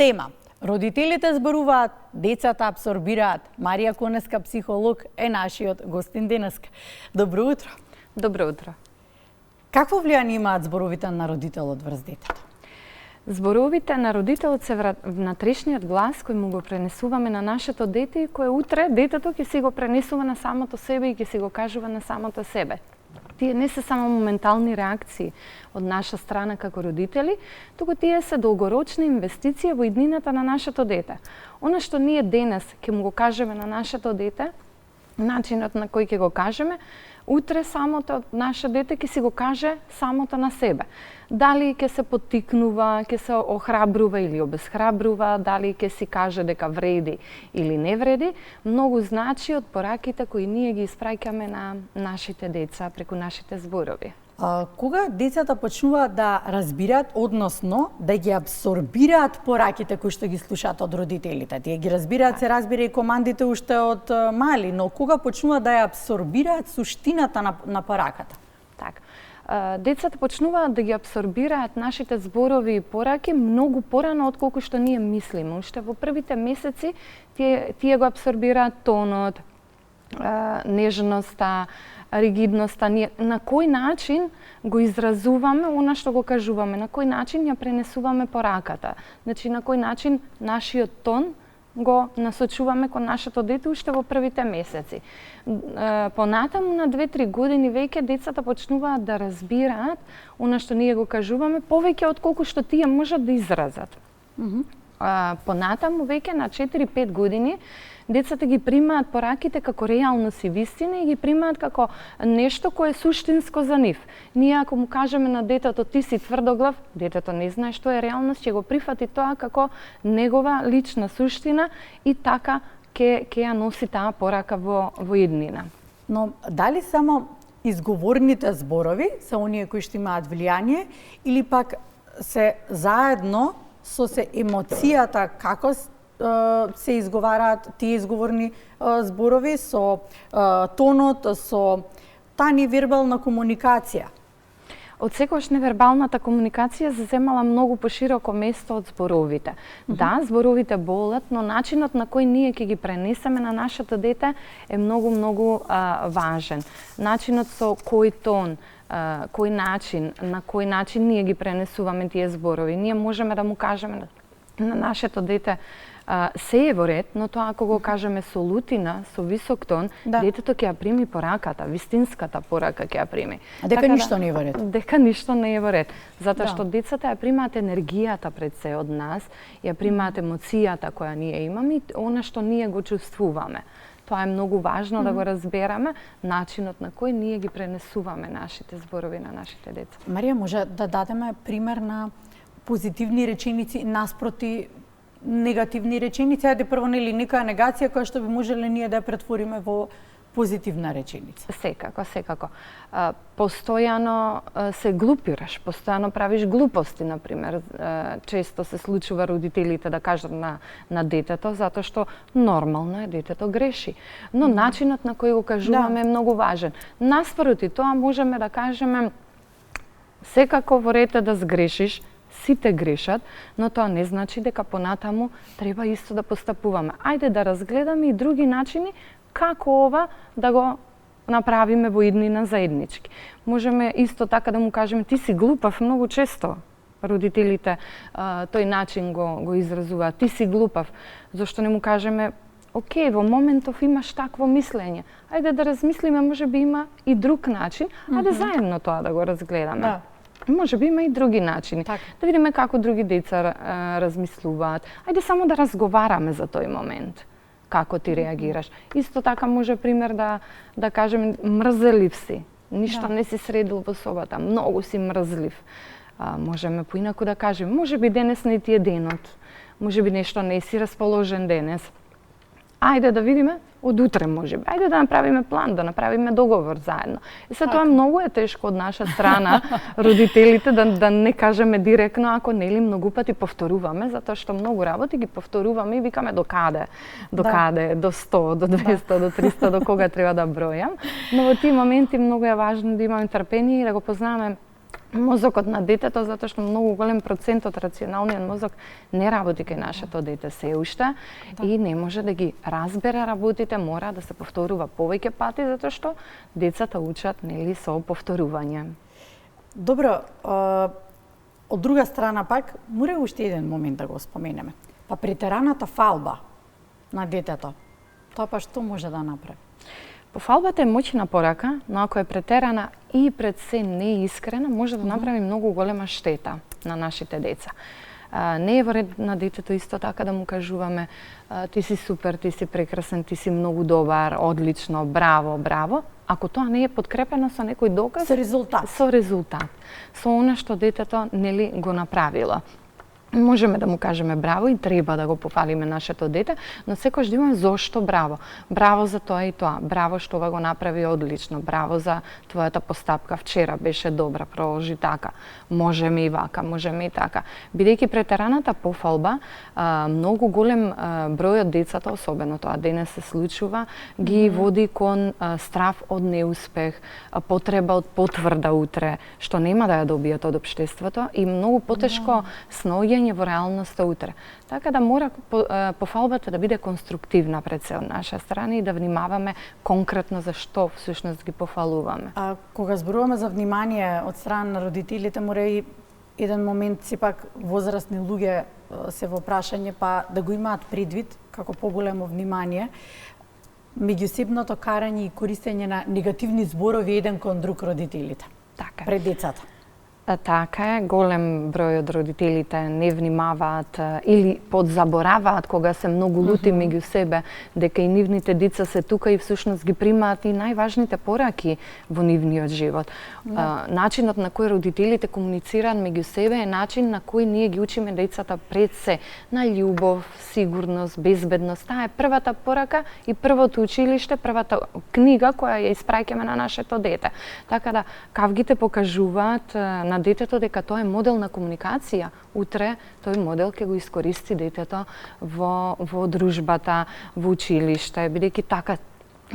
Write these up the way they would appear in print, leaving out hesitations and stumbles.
Тема. Родителите зборуваат, децата абсорбираат. Марија Конеска, психолог, е нашиот гостин денеска. Добро утро. Добро утро. Какво влијание имаат зборовите на родителот врз детето? Зборовите на родителот се внатрешниот глас кој му го пренесуваме на нашето дете и кој утре детето ќе си го пренесува на самото себе и ќе си го кажува на самото себе. Тие не се само моментални реакции од наша страна како родители, туку тие се долгорочна инвестиција во иднината на нашето дете. Она што ние денес ќе му го кажеме на нашето дете, начинот на кој ќе го кажеме, утре самото наше дете ќе си го каже самото на себе. Дали ќе се поттикнува, ќе се охрабрува или обесхрабрува, дали ќе си каже дека вреди или не вреди, многу значи од пораките кои ние ги испраќаме на нашите деца преку нашите зборови. Кога децата почнуваат да разбираат, односно да ги абсорбираат пораките кои што ги слушаат од родителите? Тие ги разбираат, се разбира и командите уште од мали, но кога почнуваат да ја абсорбираат суштината на пораката? Так. Децата почнуваат да ги абсорбираат нашите зборови и пораки многу порано отколку што ние мислиме. Уште во првите месеци тие го абсорбираат тонот, нежноста, ригидноста, на кој начин го изразуваме она што го кажуваме, на кој начин ја пренесуваме пораката. Значи, на кој начин нашиот тон го насочуваме кон нашето дете уште во првите месеци. Понатаму на 2-3 години веќе децата почнуваат да разбираат она што ние го кажуваме повеќе отколку што тие можат да изразат. Понатаму веќе на 4-5 години децата ги примаат пораките како реалност и вистина и ги примаат како нешто кое е суштинско за нив. Ние ако му кажеме на детето ти си тврдоглав, детето не знае што е реалност, ќе го прифати тоа како негова лична суштина и така ќе ја носи таа порака во иднина. Но дали само изговорните зборови се оние кои што имаат влијание или пак се заедно со емоцијата како се изговараат тие изговорни зборови, со тонот, со таа невербална комуникација? Од секогаш невербалната комуникација заземала многу пошироко место од зборовите. Да, зборовите болат, но начинот на кој ние ќе ги пренесеме на нашето дете е многу важен. Начинот со кој тон, на кој начин ние ги пренесуваме тие зборови. Ние можеме да му кажеме на нашето дете се е во ред, но тоа ако го кажеме со лутина, со висок тон, детето ќе ја прими пораката, вистинската порака ќе ја прими. Дека ништо не е во ред. Дека ништо не е во ред. Затоа што децата ја примаат енергијата пред се од нас, ја примаат емоцијата која ние имаме и она што ние го чувствуваме. Тоа е многу важно да го разбереме, начинот на кој ние ги пренесуваме нашите зборови на нашите деца. Марија, може да дадеме пример на позитивни реченици наспроти негативни реченици? Ајде прво, нели, некоја негација која што би можеле ние да ја претвориме во позитивна реченица? Секако. Постојано се глупираш, постојано правиш глупости, например. Често се случува родителите да кажат на детето, затоа што нормално е, детето греши. Но начинот на кој го кажуваме е многу важен. Наспроти тоа можеме да кажеме секако во ред е да сгрешиш, сите грешат, но тоа не значи дека понатаму треба исто да постапуваме. Ајде да разгледаме и други начини како ова да го направиме во иднина заеднички. Можеме исто така да му кажеме ти си глупав, многу често родителите тој начин го изразуваат. Ти си глупав. Зошто не му кажеме окей, во моментов имаш такво мислење. Ајде да размислиме, можеби има и друг начин. Ајде заедно тоа да го разгледаме. Може би има и други начини. Да видиме како други деца размислуваат. Ајде само да разговараме за тој момент. Како ти реагираш. Исто така може пример да кажем мрзелив си. Ништо не си средил во собата. Многу си мрзлив. Можеме поинаку да кажем, може би денес не ти е денот. Може би нешто не си расположен денес. Ајде да видиме од утре можеби. Ајде да направиме план, да направиме договор заедно. И се тоа многу е тешко од наша страна, родителите, да не кажеме директно, ако нели многу пати повторуваме, затоа што многу работи ги повторуваме и викаме до каде, до 100, до 200, до 300, до кога треба да бројам. Но во тие моменти многу е важно да имаме трпение и да го познаваме мозокот на детето, затоа што многу голем процент од рационалниот мозок не работи кај нашето дете се уште и не може да ги разбере работите, мора да се повторува повеќе пати, затоа што децата учат нели со повторување. Добро, од друга страна пак, мора уште еден момент да го споменеме. Па претераната фалба на детето, тоа па што може да направи? Пофалбата е моќна порака, но ако е претерана и пред се неискрена, може да направи многу голема штета на нашите деца. Не е во ред на детето исто така да му кажуваме ти си супер, ти си прекрасен, ти си многу добар, одлично, браво, браво, ако тоа не е подкрепено со некој доказ, Со резултат. Со резултат. Со она што детето нели го направило. Можеме да му кажеме браво и треба да го пофалиме нашето дете, но секогаш да имаме зошто браво. Браво за тоа и тоа. Браво што ова го направи одлично. Браво за твојата постапка вчера беше добра, продолжи така. Можеме и вака, можеме и така. Бидејќи претераната пофалба, многу голем број од децата, особено тоа денес се случува, ги води кон страв од неуспех, потреба од потврда утре, што нема да ја добијат од општеството и многу потешко сноѓање во реалноста утре. Така да мора пофалбата да биде конструктивна пред се од наша страна и да внимаваме конкретно за што всушност ги пофалуваме. А кога зборуваме за внимание од страна на родителите, мора и еден момент сепак возрастни луѓе се во прашање па да го имаат предвид како поголемо внимание меѓусебното карање и користење на негативни зборови еден кон друг родителите. Така. Пред децата. Така е, голем број од родителите не внимаваат или подзабораваат кога се многу лути меѓу себе дека и нивните деца се тука и всушност ги примаат и најважните пораки во нивниот живот. Начинот на кој родителите комуницираат меѓу себе е начин на кој ние ги учиме децата пред се на љубов, сигурност, безбедност. Таа е првата порака и првото училиште, првата книга која ја испраќаме на нашето дете. Така да кавгите покажуваат на детето дека тоа е модел на комуникација. Утре тој модел ќе го искористи детето во дружбата, во училиште, бидејќи така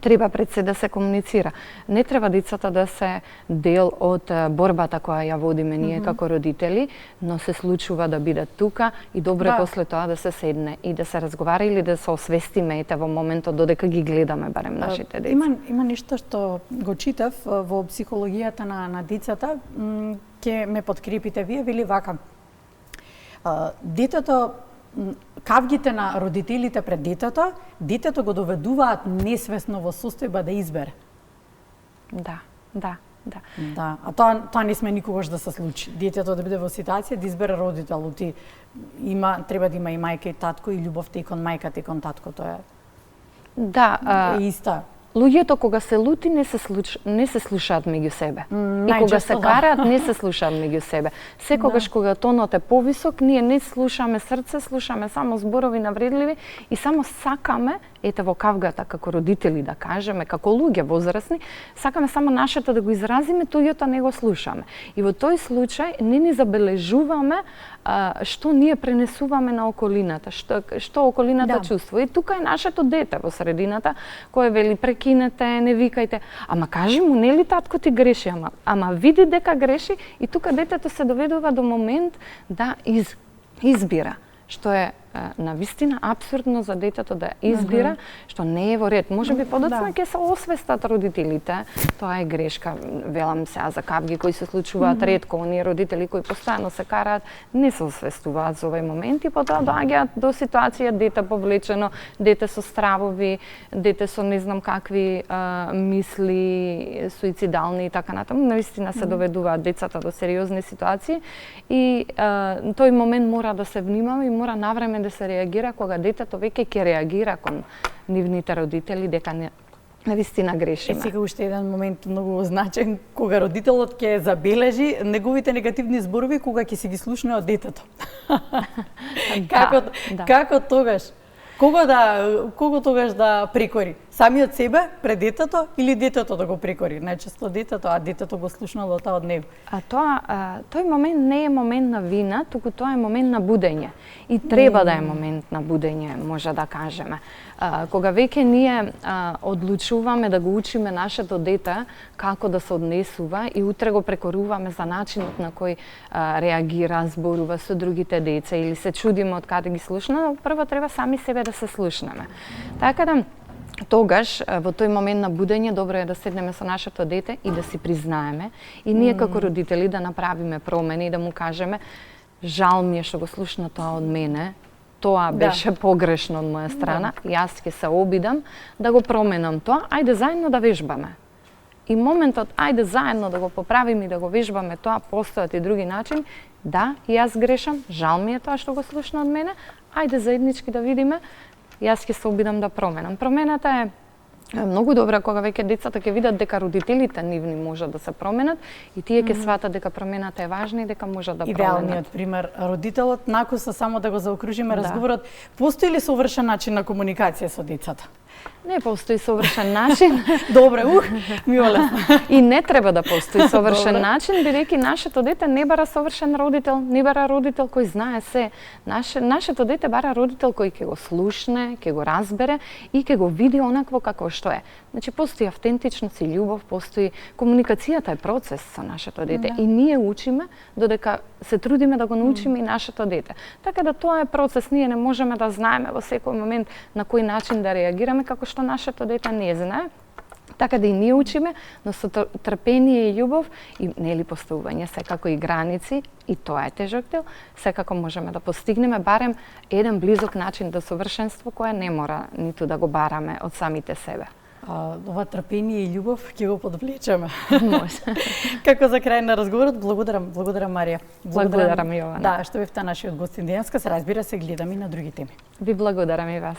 треба пред се да се комуницира. Не треба децата да се дел од борбата која ја водиме ние како родители, но се случува да бидат тука и добро е после тоа да се седне и да се разговара или да се освестиме ете во моментот додека ги гледаме барем нашите деца. Има нешто што го читав во психологијата на децата, ќе ме подкрепите вие, вели вака. Детето, кавгите на родителите пред детето го доведуваат несвесно во состојба да избере. Да. Да, а тоа не сме никогаш да се случи. Детето да биде во ситуација да избере родител, треба да има и мајка и татко и љубовта и кон мајката и кон татко, тоа е иста. Луѓето кога се лути не се слушаат меѓу себе. И кога се караат не се слушаат меѓу себе. Секогаш кога тонот е повисок, ние не слушаме срце, слушаме само зборови навредливи и само сакаме, ете во кавгата како родители да кажеме, како луѓе возрастни, сакаме само нашето да го изразиме, туѓото не го слушаме. И во тој случај не забележуваме што ние пренесуваме на околината, што околината чувствува. И тука е нашето дете во средината, кој вели прекинете, не викајте. Ама кажи му, нели татко ти греши, ама види дека греши и тука детето се доведува до момент да избира, што е навистина апсурдно за детето да избира, што не е во ред. Можеби подоцна ќе се освестат родителите. Тоа е грешка. Велам сега за кавги кои се случуваат ретко, оние родители кои постојано се караат, не се освестуваат за овој момент и потоа доаѓаат до ситуација дете повлечено, дете со стравови, дете со не знам какви мисли суицидални и така натаму. Навистина се доведуваат децата до сериозни ситуации и тој момент мора да се внимава и мора навреме да се реагира кога детето веќе ќе реагира кон нивните родители дека навистина грешиме. Сега уште еден момент многу значен, кога родителот ќе забележи неговите негативни зборови кога ќе се ги слушне од детето. Како тогаш? Кого тогаш да прекори? Самиот себе пред детето или детето да го прекори? Најчесто детето, а детето го слушнало тоа од него. А тој момент не е момент на вина, туку тоа е момент на будење. И треба да е момент на будење, може да кажеме. Кога веќе ние одлучуваме да го учиме нашето дете како да се однесува и утре го прекоруваме за начинот на кој реагира, зборува со другите деца или се чудиме од каде ги слушна, прво треба сами себе да се слушнеме. Така да тогаш, во тој момент на будење, добро е да седнеме со нашето дете и да си признаеме и ние како родители да направиме промени и да му кажеме жал ми е што го слушна тоа од мене, тоа беше погрешно од моја страна, јас ќе се обидам да го променам тоа, ајде заедно да вежбаме. И моментот ајде заедно да го поправиме и да го вежбаме тоа, постојат и други начини, да, јас грешам, жал ми е тоа што го слушна од мене, ајде заеднички да видиме, јас ќе се обидам да променам. Промената е многу добра кога веќе децата ќе видат дека родителите нивни можат да се променат и тие ќе сватат дека промената е важна и дека можат да променат. Идеалниот пример, родителот накуса само да го заокружиме разговорот, постои ли совршен начин на комуникација со децата? Не постои совршен начин. Добре, ми олесно. И не треба да постои совршен начин, бидејќи нашето дете не бара совршен родител, не бара родител кој знае се. Нашето дете бара родител кој ќе го слушне, ќе го разбере и ќе го види онакво како што е. Значи постои автентичност и љубов, постои комуникацијата е процес со нашето дете и ние учиме додека се трудиме да го научиме и нашето дете. Така да тоа е процес, ние не можеме да знаеме во секој момент на кој начин да реагираме како што нашето дете не знае. Така да и ние учиме, но со трпение и љубов и нели поставување секако и граници, и тоа е тежок дел, секако можеме да постигнеме барем еден близок начин до совршенство кое не мора ниту да го бараме од самите себе. Ова трпение и љубов ќе го подвлечеме. Може. Како за крај на разговорот, благодарам Марија. Благодарам Јована. Да, што бевте нашиот гостин денеска, се разбира се гледаме и на други теми. Ви благодарам и вас.